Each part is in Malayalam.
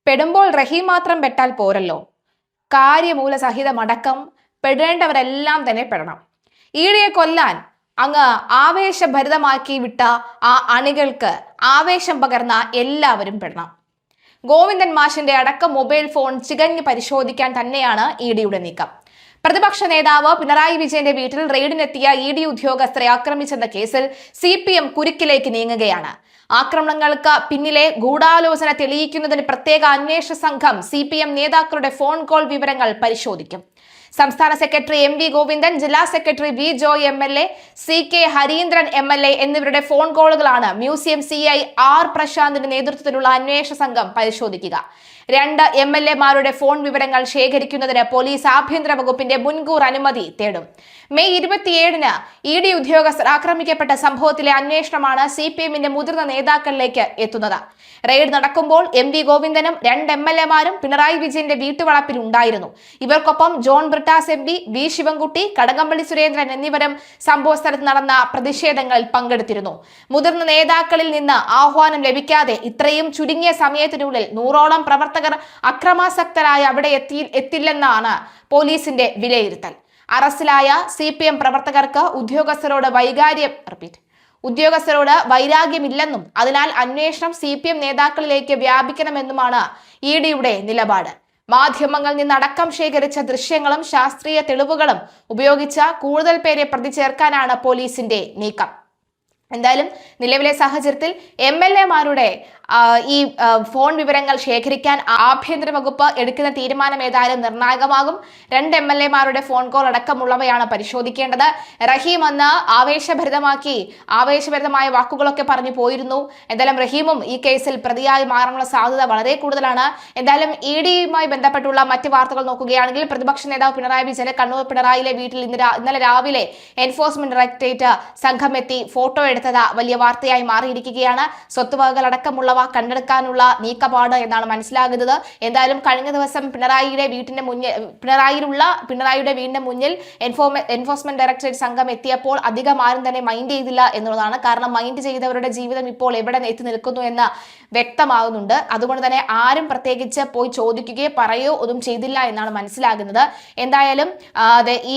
പെടുമ്പോൾ റഹീം മാത്രം പെട്ടാൽ പോരല്ലോ, കാര്യമൂലസഹിതമടക്കം പെടേണ്ടവരെല്ലാം തന്നെ പെടണം. ഈടിയെ കൊല്ലാൻ അങ്ങ് ആവേശഭരിതമാക്കി വിട്ട ആ അണികൾക്ക് ആവേശം പകർന്ന എല്ലാവരും പെടണം. ഗോവിന്ദൻ മാഷിന്റെ അടക്കം മൊബൈൽ ഫോൺ ചികഞ്ഞ് പരിശോധിക്കാൻ തന്നെയാണ് ഇഡിയുടെ നീക്കം. പ്രതിപക്ഷ നേതാവ് പിണറായി വിജയന്റെ വീട്ടിൽ റെയ്ഡിനെത്തിയ ഇഡി ഉദ്യോഗസ്ഥരെ ആക്രമിച്ചെന്ന കേസിൽ CPM കുരുക്കിലേക്ക് നീങ്ങുകയാണ്. ആക്രമണങ്ങൾക്ക് പിന്നിലെ ഗൂഢാലോചന തെളിയിക്കുന്നതിന് പ്രത്യേക അന്വേഷണ സംഘം CPM നേതാക്കളുടെ ഫോൺ കോൾ വിവരങ്ങൾ പരിശോധിക്കും. സംസ്ഥാന സെക്രട്ടറി MV ഗോവിന്ദൻ, ജില്ലാ secretary V Joy MLA, CK Harindran MLA എന്നിവരുടെ ഫോൺ കോളുകളാണ് മ്യൂസിയം CI R പ്രശാന്തിന്റെ നേതൃത്വത്തിലുള്ള അന്വേഷണ സംഘം പരിശോധിക്കുക. 2 MLA മാരുടെ ഫോൺ വിവരങ്ങൾ ശേഖരിക്കുന്നതിന് പോലീസ് ആഭ്യന്തര വകുപ്പിന്റെ മുൻകൂർ അനുമതി തേടും. മെയ് 27-ന് ഇഡി ഉദ്യോഗസ്ഥർ ആക്രമിക്കപ്പെട്ട സംഭവത്തിലെ അന്വേഷണമാണ് CPMന്റെ മുതിർന്ന നേതാക്കളിലേക്ക് എത്തുന്നത്. റെയ്ഡ് നടക്കുമ്പോൾ MV ഗോവിന്ദനും 2 MLA-മാരും പിണറായി വിജയന്റെ വീട്ടുവളപ്പിൽ ഉണ്ടായിരുന്നു. ഇവർക്കൊപ്പം ജോൺ ബ്രിട്ടാസ് MP, V ശിവൻകുട്ടി, കടകംപള്ളി സുരേന്ദ്രൻ എന്നിവരും സംഭവ സ്ഥലത്ത് നടന്ന പ്രതിഷേധങ്ങളിൽ പങ്കെടുത്തിരുന്നു. മുതിർന്ന നേതാക്കളിൽ നിന്ന് ആഹ്വാനം ലഭിക്കാതെ ഇത്രയും ചുരുങ്ങിയ സമയത്തിനുള്ളിൽ 100ഓളം പ്രവർത്തകർ അക്രമാസക്തരായി അവിടെ എത്തില്ലെന്നാണ് പോലീസിന്റെ വിലയിരുത്തൽ. അറസ്റ്റിലായ CPM പ്രവർത്തകർക്ക് ഉദ്യോഗസ്ഥരോട് വൈരാഗ്യമില്ലെന്നും അതിനാൽ അന്വേഷണം CPM നേതാക്കളിലേക്ക് വ്യാപിക്കണമെന്നുമാണ് ഇഡിയുടെ നിലപാട്. മാധ്യമങ്ങളിൽ നിന്നടക്കം ശേഖരിച്ച ദൃശ്യങ്ങളും ശാസ്ത്രീയ തെളിവുകളും ഉപയോഗിച്ച കൂടുതൽ പേരെ പ്രതി ചേർക്കാനാണ് പോലീസിന്റെ നീക്കം. എന്തായാലും നിലവിലെ സാഹചര്യത്തിൽ MLA-മാരുടെ ഈ ഫോൺ വിവരങ്ങൾ ശേഖരിക്കാൻ ആഭ്യന്തര വകുപ്പ് എടുക്കുന്ന തീരുമാനം ഏതായാലും നിർണായകമാകും. 2 MLA-മാരുടെ ഫോൺ കോൾ അടക്കമുള്ളവയാണ് പരിശോധിക്കേണ്ടത്. റഹീം അന്ന് ആവേശഭരിതമായ വാക്കുകളൊക്കെ പറഞ്ഞു പോയിരുന്നു. എന്തായാലും റഹീമും ഈ കേസിൽ പ്രതിയായി മാറാനുള്ള സാധ്യത വളരെ കൂടുതലാണ്. എന്തായാലും ഇഡിയുമായി ബന്ധപ്പെട്ടുള്ള മറ്റ് വാർത്തകൾ നോക്കുകയാണെങ്കിൽ പ്രതിപക്ഷ നേതാവ് പിണറായി വിജയന് കണ്ണൂർ പിണറായിലെ വീട്ടിൽ ഇന്നലെ രാവിലെ എൻഫോഴ്സ്മെന്റ് ഡയറക്ടറേറ്റ് സംഘം എത്തി ഫോട്ടോ എടുത്തത് വലിയ വാർത്തയായി മാറിയിരിക്കുകയാണ്. സ്വത്തുവകകൾ അടക്കമുള്ളവ കണ്ടെടുക്കാനുള്ള നീക്കപാട് എന്നാണ് മനസ്സിലാകുന്നത്. എന്തായാലും കഴിഞ്ഞ ദിവസം പിണറായിയുടെ വീടിന്റെ മുന്നിൽ എൻഫോഴ്സ്മെന്റ് ഡയറക്ടറേറ്റ് സംഘം എത്തിയപ്പോൾ അധികം ആരും തന്നെ മൈൻഡ് ചെയ്തില്ല എന്നുള്ളതാണ്. കാരണം മൈൻഡ് ചെയ്തവരുടെ ജീവിതം ഇപ്പോൾ എവിടെ എത്തി നിൽക്കുന്നു എന്ന് വ്യക്തമാകുന്നുണ്ട്. അതുകൊണ്ട് തന്നെ ആരും പ്രത്യേകിച്ച് പോയി ചോദിക്കുകയോ പറയുകയോ ഒന്നും ചെയ്തില്ല എന്നാണ് മനസ്സിലാകുന്നത്. എന്തായാലും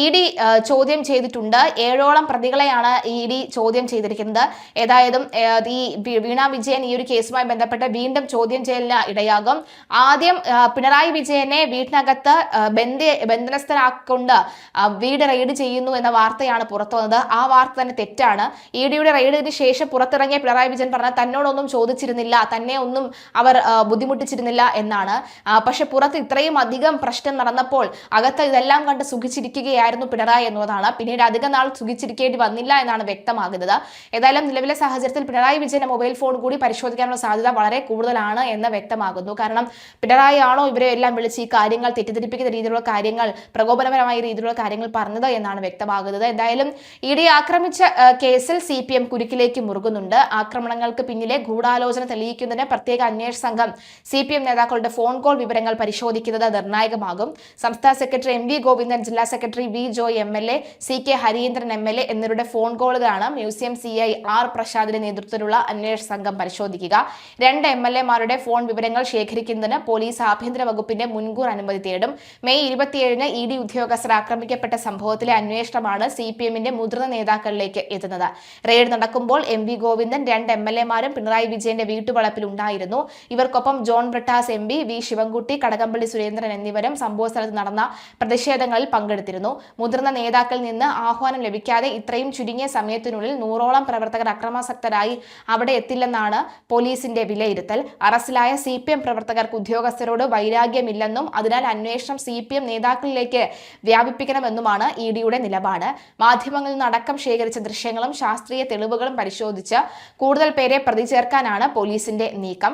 ഇഡി ചോദ്യം ചെയ്തിട്ടുണ്ട്. 7ഓളം പ്രതികളെയാണ് ഇഡി ചോദ്യം ചെയ്തിരിക്കുന്നത്. ഏതായാലും ഈ വീണ വിജയൻ ഈ ഒരു കേസുമായി ബന്ധപ്പെട്ട് വീണ്ടും ചോദ്യം ചെയ്യലിന് ഇടയാകും. ആദ്യം പിണറായി വിജയനെ വീട്ടിനകത്ത് ബന്ധനസ്ഥനാക്കൊണ്ട് വീട് റെയ്ഡ് ചെയ്യുന്നു എന്ന വാർത്തയാണ് പുറത്തു വന്നത്. ആ വാർത്ത തന്നെ തെറ്റാണ്. ഇഡിയുടെ റെയ്ഡിന് ശേഷം പുറത്തിറങ്ങിയ പിണറായി വിജയൻ പറഞ്ഞ തന്നോടൊന്നും ചോദിച്ചിരുന്നില്ല, തന്നെ ഒന്നും അവർ ബുദ്ധിമുട്ടിച്ചിരുന്നില്ല എന്നാണ്. പക്ഷെ പുറത്ത് ഇത്രയും അധികം പ്രശ്നം നടന്നപ്പോൾ അകത്ത് ഇതെല്ലാം കണ്ട് സുഖിച്ചിരിക്കുകയായിരുന്നു പിണറായി എന്നുള്ളതാണ്. പിന്നീട് അധികം നാൾ സുഖിച്ചിരിക്കേണ്ടി വന്നില്ല എന്നാണ് വ്യക്തമാകുന്നത്. ഏതായാലും നിലവിലെ സാഹചര്യത്തിൽ പിണറായി വിജയന്റെ മൊബൈൽ ഫോൺ കൂടി പരിശോധിക്കാനുള്ള സാധ്യത വളരെ കൂടുതലാണ് എന്ന് വ്യക്തമാകുന്നു. കാരണം പിണറായി ആണോ ഇവരെ എല്ലാം വിളിച്ച് ഈ കാര്യങ്ങൾ തെറ്റിദ്ധരിപ്പിക്കുന്ന രീതിയിലുള്ള കാര്യങ്ങൾ, പ്രകോപനപരമായ രീതിയിലുള്ള കാര്യങ്ങൾ പറഞ്ഞത് എന്നാണ് വ്യക്തമാകുന്നത്. എന്തായാലും ഇഡി ആക്രമിച്ച കേസിൽ CPM കുരുക്കിലേക്ക് മുറുകുന്നുണ്ട്. ആക്രമണങ്ങൾക്ക് പിന്നിലെ ഗൂഢാലോചന തെളിയിക്കുന്നതിന് പ്രത്യേക അന്വേഷണ സംഘം CPM നേതാക്കളുടെ ഫോൺ കോൾ വിവരങ്ങൾ പരിശോധിക്കുന്നത് നിർണായകമാകും. സംസ്ഥാന സെക്രട്ടറി MV ഗോവിന്ദൻ, ജില്ലാ secretary V Joy MLA, CK Harindran MLA എന്നിവരുടെ ഫോൺ കോളുകളാണ് മ്യൂസിയം CI R പ്രശാന്തിന്റെ നേതൃത്വത്തിലുള്ള അന്വേഷണ സംഘം പരിശോധിക്കുക. 2 MLA-മാരുടെ ഫോൺ വിവരങ്ങൾ ശേഖരിക്കുന്നതിന് പോലീസ് ആഭ്യന്തര വകുപ്പിന്റെ മുൻകൂർ അനുമതി തേടും. മെയ് 27-ന് ഇഡി ഉദ്യോഗസ്ഥർ ആക്രമിക്കപ്പെട്ട സംഭവത്തിലെ അന്വേഷണമാണ് CPMന്റെ മുതിർന്ന നേതാക്കളിലേക്ക് എത്തുന്നത്. റെയ്ഡ് നടക്കുമ്പോൾ MV ഗോവിന്ദൻ, 2 MLA-മാരും പിണറായി വിജയന്റെ വീട്ടുവളപ്പിൽ ഉണ്ടായിരുന്നു. ഇവർക്കൊപ്പം ജോൺ ബ്രിട്ടാസ് MP, V ശിവൻകുട്ടി, കടകംപള്ളി സുരേന്ദ്രൻ എന്നിവരും സംഭവ സ്ഥലത്ത് നടന്ന പ്രതിഷേധങ്ങളിൽ പങ്കെടുത്തിരുന്നു. മുതിർന്ന നേതാക്കളിൽ നിന്ന് ആഹ്വാനം ലഭിക്കാതെ ഇത്രയും ചുരുങ്ങിയ സമയത്തിനുള്ളിൽ 100ഓളം പ്രവർത്തകർ അക്രമാസക്തരായി അവിടെ എത്തില്ലെന്നാണ് പോലീസിന്റെ വിലയിരുത്തൽ. അറസ്റ്റിലായ CPM പ്രവർത്തകർക്ക് ഉദ്യോഗസ്ഥരോട് വൈരാഗ്യമില്ലെന്നും അതിനാൽ അന്വേഷണം CPM നേതാക്കളിലേക്ക് വ്യാപിപ്പിക്കണമെന്നുമാണ് ഇഡിയുടെ നിലപാട്. മാധ്യമങ്ങളിൽ നിന്നടക്കം ശേഖരിച്ച ദൃശ്യങ്ങളും ശാസ്ത്രീയ തെളിവുകളും പരിശോധിച്ച് കൂടുതൽ പേരെ പ്രതി ചേർക്കാനാണ് പോലീസിന്റെ നീക്കം.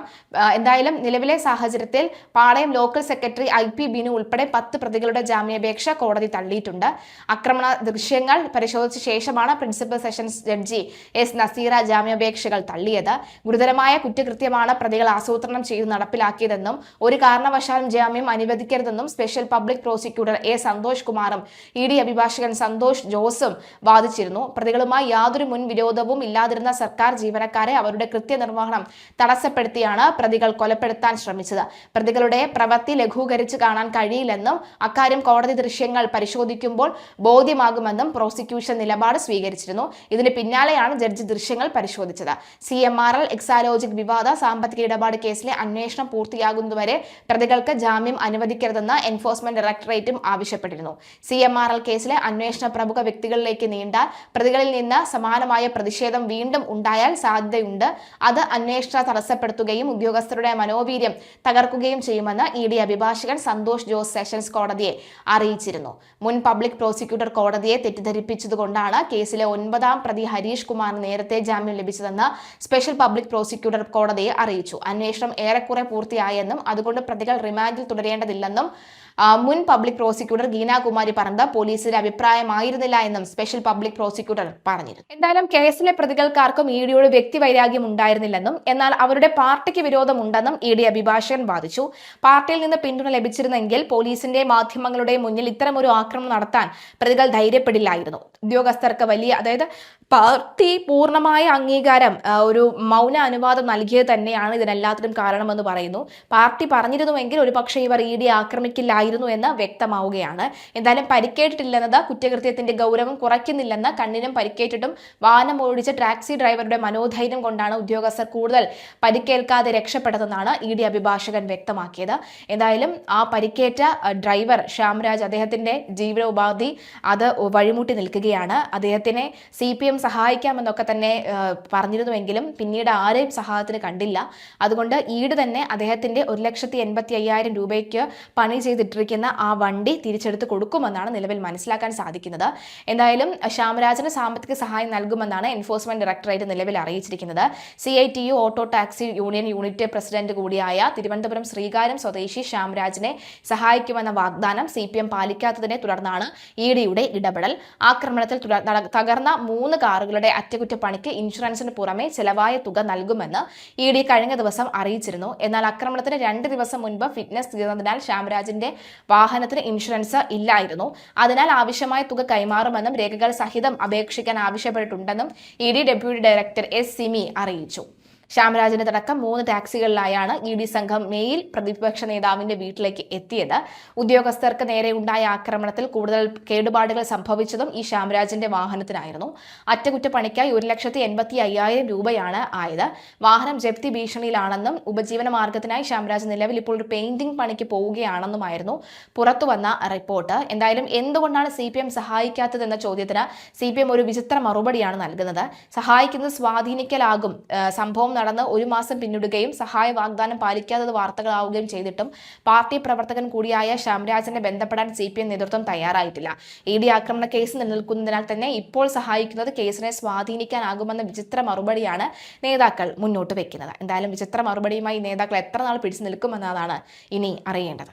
എന്തായാലും നിലവിലെ സാഹചര്യത്തിൽ പാളയം ലോക്കൽ സെക്രട്ടറി IP ബിനു ഉൾപ്പെടെ 10 പ്രതികളുടെ ജാമ്യാപേക്ഷ കോടതി തള്ളിയിട്ടുണ്ട്. ആക്രമണ ദൃശ്യങ്ങൾ പരിശോധിച്ച ശേഷമാണ് principal sessions judge S Naseera ജാമ്യാപേക്ഷകൾ തള്ളിയത്. ഗുരുതരമായ കുറ്റകൃത്യം കുറ്റകൃത്യമാണ് പ്രതികൾ ആസൂത്രണം ചെയ്ത് നടപ്പിലാക്കിയതെന്നും ഒരു കാരണവശാലും ജാമ്യം അനുവദിക്കരുതെന്നും special public prosecutor A Santhosh കുമാറും ED അഭിഭാഷകൻ സന്തോഷ് ജോസും വാദിച്ചിരുന്നു. പ്രതികളുമായി യാതൊരു മുൻ വിരോധവും ഇല്ലാതിരുന്ന സർക്കാർ ജീവനക്കാരെ അവരുടെ കൃത്യനിർവഹണം തടസ്സപ്പെടുത്തിയാണ് പ്രതികൾ കൊലപ്പെടുത്താൻ ശ്രമിച്ചത്. പ്രതികളുടെ പ്രവൃത്തി ലഘൂകരിച്ച് കാണാൻ കഴിയില്ലെന്നും അക്കാര്യം കോടതി ദൃശ്യങ്ങൾ പരിശോധിക്കുമ്പോൾ ബോധ്യമാകുമെന്നും പ്രോസിക്യൂഷൻ നിലപാട് സ്വീകരിച്ചിരുന്നു. ഇതിന് പിന്നാലെയാണ് ജഡ്ജി ദൃശ്യങ്ങൾ പരിശോധിച്ചത്. CMRL എക്സാലോജിക് വിവാദ സാമ്പത്തിക ഇടപാട് കേസിലെ അന്വേഷണം പൂർത്തിയാകുന്നതുവരെ പ്രതികൾക്ക് ജാമ്യം അനുവദിക്കരുതെന്ന് എൻഫോഴ്സ്മെന്റ് ഡയറക്ടറേറ്റും ആവശ്യപ്പെട്ടിരുന്നു. CMRL കേസിലെ അന്വേഷണ പ്രമുഖ വ്യക്തികളിലേക്ക് നീണ്ടാൽ പ്രതികളിൽ നിന്ന് സമാനമായ പ്രതിഷേധം വീണ്ടും ഉണ്ടായാൽ സാധ്യതയുണ്ട്. അത് അന്വേഷണം തടസ്സപ്പെടുത്തുകയും ഉദ്യോഗസ്ഥരുടെ മനോവീര്യം തകർക്കുകയും ചെയ്യുമെന്ന് ED അഭിഭാഷകൻ സന്തോഷ് ജോസ് സെഷൻസ് കോടതിയെ അറിയിച്ചിരുന്നു. മുൻ പബ്ലിക് പ്രോസിക്യൂട്ടർ കോടതിയെ തെറ്റിദ്ധരിപ്പിച്ചതുകൊണ്ടാണ് കേസിലെ 9ാം പ്രതി ഹരീഷ് കുമാറിന് നേരത്തെ ജാമ്യം ലഭിച്ചതെന്ന് സ്പെഷ്യൽ പബ്ലിക് പ്രോസിക്യൂട്ടർ കോടതിയെ അറിയിച്ചു. അന്വേഷണം ഏറെക്കുറെ പൂർത്തിയായെന്നും അതുകൊണ്ട് പ്രതികൾ റിമാൻഡിൽ തുടരേണ്ടതില്ലെന്നും മുൻ പബ്ലിക് പ്രോസിക്യൂട്ടർ ഗീനാകുമാരി പറഞ്ഞത് പോലീസിന്റെ അഭിപ്രായമായിരുന്നില്ല എന്നും സ്പെഷ്യൽ പബ്ലിക് പ്രോസിക്യൂട്ടർ പറഞ്ഞിരുന്നു. എന്തായാലും കേസിലെ പ്രതികൾക്കാർക്കും EDയോട് വ്യക്തിവൈരാഗ്യം ഉണ്ടായിരുന്നില്ലെന്നും എന്നാൽ അവരുടെ പാർട്ടിക്ക് വിരോധമുണ്ടെന്നും ED അഭിഭാഷകൻ വാദിച്ചു. പാർട്ടിയിൽ നിന്ന് പിന്തുണ ലഭിച്ചിരുന്നെങ്കിൽ പോലീസിന്റെ മാധ്യമങ്ങളുടെ മുന്നിൽ ഇത്തരമൊരു ആക്രമണം നടത്താൻ പ്രതികൾ ധൈര്യപ്പെടില്ലായിരുന്നു. ഉദ്യോഗസ്ഥർക്ക് അതായത് പാർട്ടി പൂർണ്ണമായ അംഗീകാരം ഒരു മൗന അനുവാദം നൽകിയത് തന്നെയാണ് ഇതിനെല്ലാത്തിനും കാരണമെന്ന് പറയുന്നു. പാർട്ടി പറഞ്ഞിരുന്നുവെങ്കിൽ ഒരുപക്ഷെ ഇവർ ED ആക്രമിക്കില്ലായിരുന്നു എന്ന് വ്യക്തമാവുകയാണ്. എന്തായാലും പരിക്കേറ്റിട്ടില്ലെന്നത് കുറ്റകൃത്യത്തിന്റെ ഗൗരവം കുറയ്ക്കുന്നില്ലെന്ന് കണ്ണിനും പരിക്കേറ്റിട്ടും വാഹനം ഓടിച്ച ടാക്സി ഡ്രൈവറുടെ മനോധൈര്യം കൊണ്ടാണ് ഉദ്യോഗസ്ഥർ കൂടുതൽ പരിക്കേൽക്കാതെ രക്ഷപ്പെട്ടതെന്നാണ് ED അഭിഭാഷകൻ വ്യക്തമാക്കിയത്. എന്തായാലും ആ പരിക്കേറ്റ ഡ്രൈവർ ശ്യാംരാജ് അദ്ദേഹത്തിന്റെ ജീവനോപാധി അത് വഴിമുട്ടി നിൽക്കുകയാണ്. അദ്ദേഹത്തിനെ CPM സഹായിക്കാമെന്നൊക്കെ തന്നെ പറഞ്ഞിരുന്നുവെങ്കിലും പിന്നീട് ആരെയും സഹായത്തിന് കണ്ടില്ല. അതുകൊണ്ട് ED തന്നെ അദ്ദേഹത്തിന്റെ 1,85,000 രൂപയ്ക്ക് പണി ചെയ്തിട്ടിരിക്കുന്ന ആ വണ്ടി തിരിച്ചെടുത്ത് കൊടുക്കുമെന്നാണ് നിലവിൽ മനസ്സിലാക്കാൻ സാധിക്കുന്നത്. എന്തായാലും ശ്യാംരാജിന് സാമ്പത്തിക സഹായം നൽകുമെന്നാണ് എൻഫോഴ്സ്മെന്റ് ഡയറക്ടറേറ്റ് നിലവിൽ അറിയിച്ചിരിക്കുന്നത്. CITU auto taxi union unit president കൂടിയായ തിരുവനന്തപുരം ശ്രീകാര്യം സ്വദേശി ശ്യാംരാജിനെ സഹായിക്കുമെന്ന വാഗ്ദാനം CPM പാലിക്കാത്തതിനെ തുടർന്നാണ് EDയുടെ ഇടപെടൽ. ആക്രമണത്തിൽ തകർന്ന 3 കാറുകളുടെ അറ്റകുറ്റപ്പണിക്ക് ഇൻഷുറൻസിന് പുറമെ ചെലവായ തുക നൽകുമെന്ന് ED കഴിഞ്ഞ ദിവസം അറിയിച്ചിരുന്നു. എന്നാൽ ആക്രമണത്തിന് 2 ദിവസം മുൻപ് ഫിറ്റ്നസ് തീർന്നതിനാൽ ശ്യാംരാജിന്റെ വാഹനത്തിന് ഇൻഷുറൻസ് ഇല്ലായിരുന്നു. അതിനാൽ ആവശ്യമായ തുക കൈമാറുമെന്നും രേഖകൾ സഹിതം അപേക്ഷിക്കാൻ ആവശ്യപ്പെട്ടിട്ടുണ്ടെന്നും ED deputy director S. Simi അറിയിച്ചു. ശ്യാംരാജിന്റെ അടക്കം 3 ടാക്സികളിലായാണ് ED സംഘം മേയിൽ പ്രതിപക്ഷ നേതാവിന്റെ വീട്ടിലേക്ക് എത്തിയത്. ഉദ്യോഗസ്ഥർക്ക് നേരെ ഉണ്ടായ ആക്രമണത്തിൽ കൂടുതൽ കേടുപാടുകൾ സംഭവിച്ചതും ഈ ശ്യാംരാജിന്റെ വാഹനത്തിനായിരുന്നു. അറ്റകുറ്റപ്പണിക്കായി 1,85,000 രൂപയാണ് ആയത്. വാഹനം ജപ്തി ഭീഷണിയിലാണെന്നും ഉപജീവന മാർഗത്തിനായി ശ്യാംരാജ് നിലവിൽ ഇപ്പോൾ ഒരു പെയിന്റിംഗ് പണിക്ക് പോവുകയാണെന്നുമായിരുന്നു പുറത്തുവന്ന റിപ്പോർട്ട്. എന്തായാലും എന്തുകൊണ്ടാണ് CPM സഹായിക്കാത്തതെന്ന ചോദ്യത്തിന് CPM ഒരു വിചിത്ര മറുപടിയാണ് നൽകുന്നത്. സഹായിക്കുന്നത് സ്വാധീനിക്കലാകും. സംഭവം നടന്ന് 1 മാസം പിന്നിടുകയും സഹായ വാഗ്ദാനം പാലിക്കാത്തത് വാർത്തകളാവുകയും ചെയ്തിട്ടും പാർട്ടി പ്രവർത്തകൻ കൂടിയായ ശ്യാംരാജിനെ ബന്ധപ്പെടാൻ CPM നേതൃത്വം തയ്യാറായിട്ടില്ല. ED ആക്രമണ കേസ് നിലനിൽക്കുന്നതിനാൽ തന്നെ ഇപ്പോൾ സഹായിക്കുന്നത് കേസിനെ സ്വാധീനിക്കാനാകുമെന്ന വിചിത്ര മറുപടിയാണ് നേതാക്കൾ മുന്നോട്ട് വെക്കുന്നത്. എന്തായാലും വിചിത്ര മറുപടിയുമായി നേതാക്കൾ എത്ര നാൾ പിടിച്ചു നിൽക്കുമെന്നതാണ് ഇനി അറിയേണ്ടത്.